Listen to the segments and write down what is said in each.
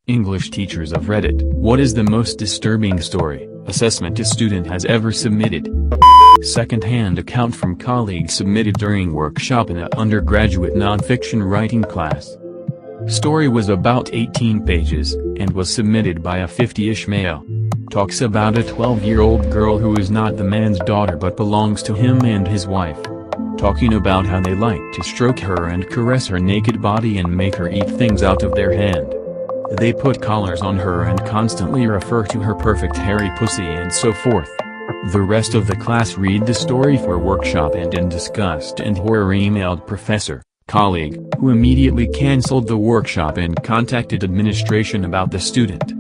English teachers of Reddit. What is the most disturbing story, assessment a student has ever submitted? Second-hand account from colleague submitted during workshop in an undergraduate nonfiction writing class. Story was about 18 pages, and was submitted by a 50-ish male. Talks about a 12-year-old girl who is not the man's daughter but belongs to him and his wife. Talking about how they like to stroke her and caress her naked body and make her eat things out of their hand. They put collars on her and constantly refer to her perfect hairy pussy and so forth. The rest of the class read the story for workshop and in disgust and horror emailed professor, colleague, who immediately cancelled the workshop and contacted administration about the student.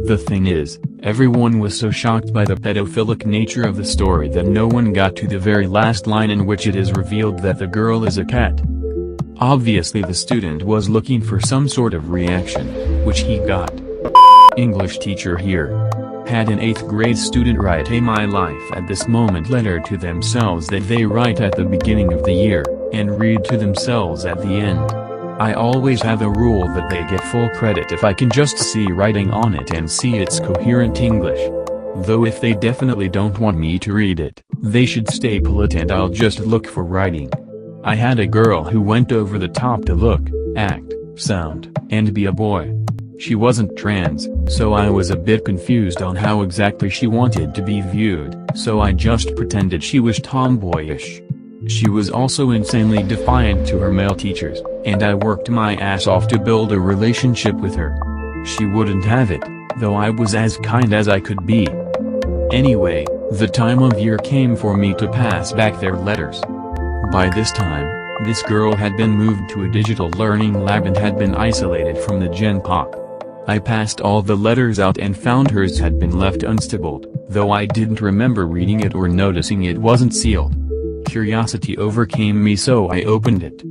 The thing is, everyone was so shocked by the pedophilic nature of the story that no one got to the very last line in which it is revealed that the girl is a cat. Obviously the student was looking for some sort of reaction, which he got. English teacher here. Had an 8th grade student write a "My life at this moment" letter to themselves that they write at the beginning of the year, and read to themselves at the end. I always have a rule that they get full credit if I can just see writing on it and see it's coherent English. Though if they definitely don't want me to read it, they should stay polite and I'll just look for writing. I had a girl who went over the top to look, act, sound, and be a boy. She wasn't trans, so I was a bit confused on how exactly she wanted to be viewed, so I just pretended she was tomboyish. She was also insanely defiant to her male teachers, and I worked my ass off to build a relationship with her. She wouldn't have it, though I was as kind as I could be. Anyway, the time of year came for me to pass back their letters. By this time, this girl had been moved to a digital learning lab and had been isolated from the Gen Pop. I passed all the letters out and found hers had been left unstapled, though I didn't remember reading it or noticing it wasn't sealed. Curiosity overcame me, so I opened it.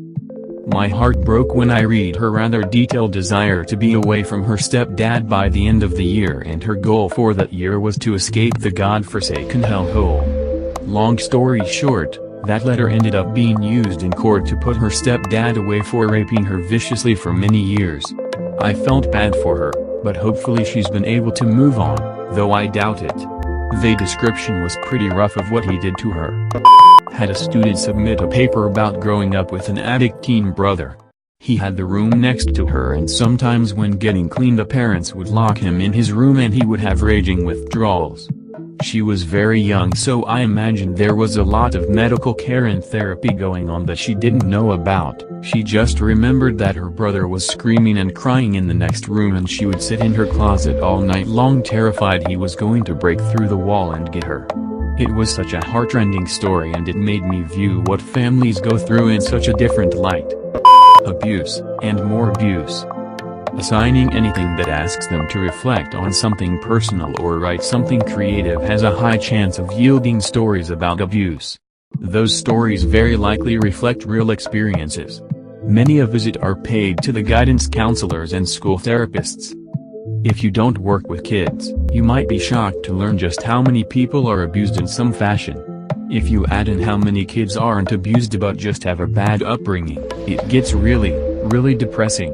My heart broke when I read her rather detailed desire to be away from her stepdad by the end of the year, and her goal for that year was to escape the godforsaken hellhole. Long story short, that letter ended up being used in court to put her stepdad away for raping her viciously for many years. I felt bad for her, but hopefully she's been able to move on, though I doubt it. The description was pretty rough of what he did to her. Had a student submit a paper about growing up with an addict teen brother. He had the room next to her, and sometimes when getting clean the parents would lock him in his room and he would have raging withdrawals. She was very young, so I imagined there was a lot of medical care and therapy going on that she didn't know about. She just remembered that her brother was screaming and crying in the next room, and she would sit in her closet all night long terrified he was going to break through the wall and get her. It was such a heartrending story, and it made me view what families go through in such a different light. Abuse, and more abuse. Assigning anything that asks them to reflect on something personal or write something creative has a high chance of yielding stories about abuse. Those stories very likely reflect real experiences. Many of it are paid to the guidance counselors and school therapists. If you don't work with kids, you might be shocked to learn just how many people are abused in some fashion. If you add in how many kids aren't abused but just have a bad upbringing, it gets really, really depressing.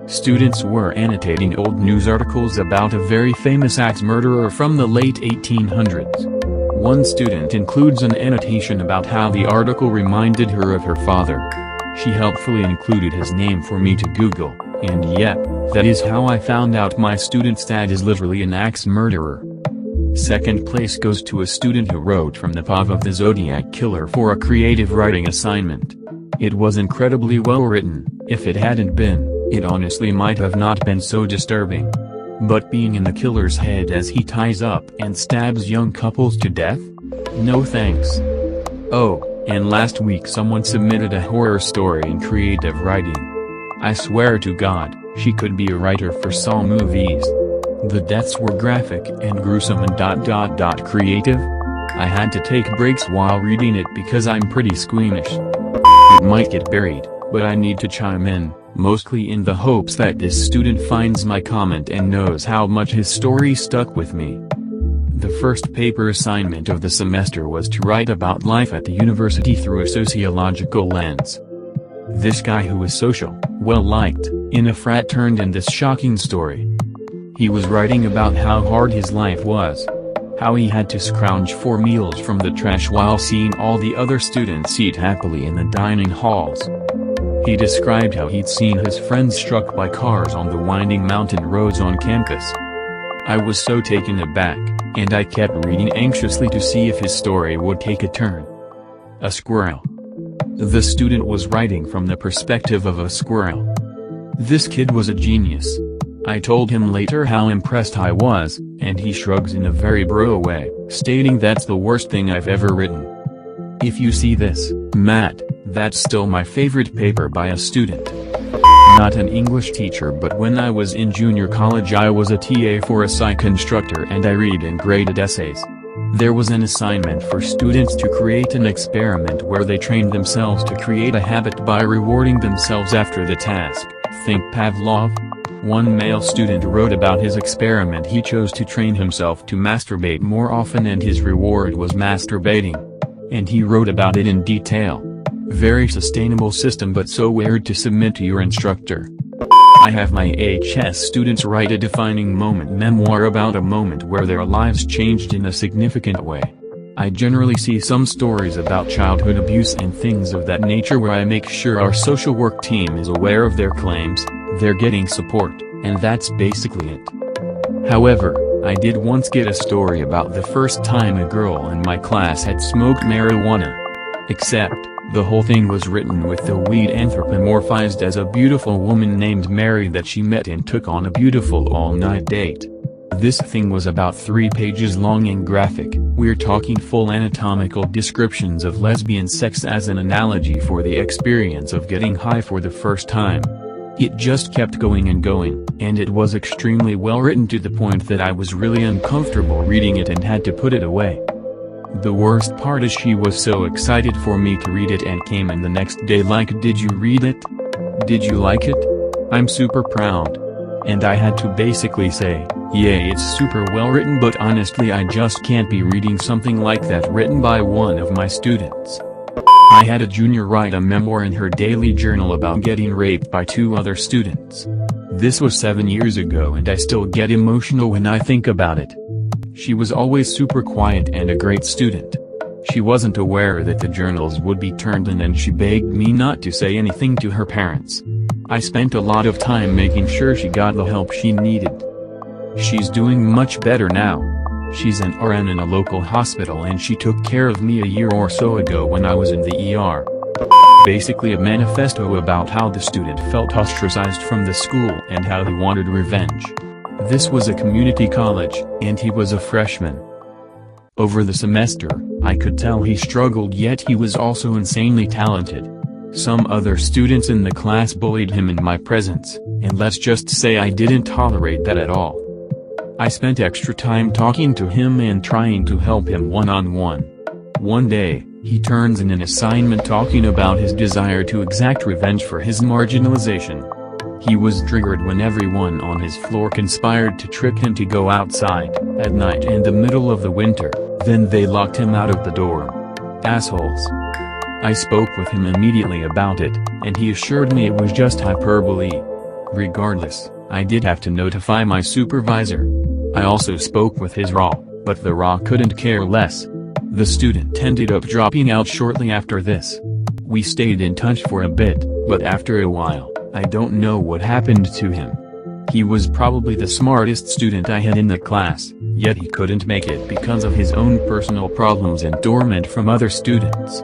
Students were annotating old news articles about a very famous axe murderer from the late 1800s. One student includes an annotation about how the article reminded her of her father. She helpfully included his name for me to Google, and yep, that is how I found out my student's dad is literally an axe murderer. Second place goes to a student who wrote from the paw of the Zodiac Killer for a creative writing assignment. It was incredibly well written. If it hadn't been, it honestly might have not been so disturbing. But being in the killer's head as he ties up and stabs young couples to death? No thanks. Oh, and last week someone submitted a horror story in creative writing. I swear to God, she could be a writer for Saw movies. The deaths were graphic and gruesome and creative. I had to take breaks while reading it because I'm pretty squeamish. It might get buried, but I need to chime in, mostly in the hopes that this student finds my comment and knows how much his story stuck with me. The first paper assignment of the semester was to write about life at the university through a sociological lens. This guy who was social, well-liked, in a frat turned in this shocking story. He was writing about how hard his life was. How he had to scrounge for meals from the trash while seeing all the other students eat happily in the dining halls. He described how he'd seen his friends struck by cars on the winding mountain roads on campus. I was so taken aback, and I kept reading anxiously to see if his story would take a turn. A squirrel. The student was writing from the perspective of a squirrel. This kid was a genius. I told him later how impressed I was, and he shrugs in a very bro way, stating that's the worst thing I've ever written. If you see this, Matt, that's still my favorite paper by a student. Not an English teacher, but when I was in junior college I was a TA for a psych instructor and I read and graded essays. There was an assignment for students to create an experiment where they trained themselves to create a habit by rewarding themselves after the task. Think Pavlov? One male student wrote about his experiment. He chose to train himself to masturbate more often and his reward was masturbating. And he wrote about it in detail. Very sustainable system, but so weird to submit to your instructor. I have my HS students write a defining moment memoir about a moment where their lives changed in a significant way. I generally see some stories about childhood abuse and things of that nature where I make sure our social work team is aware of their claims, they're getting support, and that's basically it. However, I did once get a story about the first time a girl in my class had smoked marijuana. Except, the whole thing was written with the weed anthropomorphized as a beautiful woman named Mary that she met and took on a beautiful all-night date. This thing was about 3 pages long and graphic. We're talking full anatomical descriptions of lesbian sex as an analogy for the experience of getting high for the first time. It just kept going and going, and it was extremely well written to the point that I was really uncomfortable reading it and had to put it away. The worst part is she was so excited for me to read it and came in the next day like, "Did you read it? Did you like it? I'm super proud." And I had to basically say, "Yeah, it's super well written, but honestly I just can't be reading something like that written by one of my students." I had a junior write a memoir in her daily journal about getting raped by 2 other students. This was 7 years ago and I still get emotional when I think about it. She was always super quiet and a great student. She wasn't aware that the journals would be turned in and she begged me not to say anything to her parents. I spent a lot of time making sure she got the help she needed. She's doing much better now. She's an RN in a local hospital and she took care of me a year or so ago when I was in the ER. Basically a manifesto about how the student felt ostracized from the school and how he wanted revenge. This was a community college, and he was a freshman. Over the semester, I could tell he struggled, yet he was also insanely talented. Some other students in the class bullied him in my presence, and let's just say I didn't tolerate that at all. I spent extra time talking to him and trying to help him one-on-one. One day, he turns in an assignment talking about his desire to exact revenge for his marginalization. He was triggered when everyone on his floor conspired to trick him to go outside, at night in the middle of the winter, then they locked him out of the dorm. Assholes. I spoke with him immediately about it, and he assured me it was just hyperbole. Regardless, I did have to notify my supervisor. I also spoke with his RA, but the RA couldn't care less. The student ended up dropping out shortly after this. We stayed in touch for a bit, but after a while, I don't know what happened to him. He was probably the smartest student I had in the class, yet he couldn't make it because of his own personal problems and torment from other students.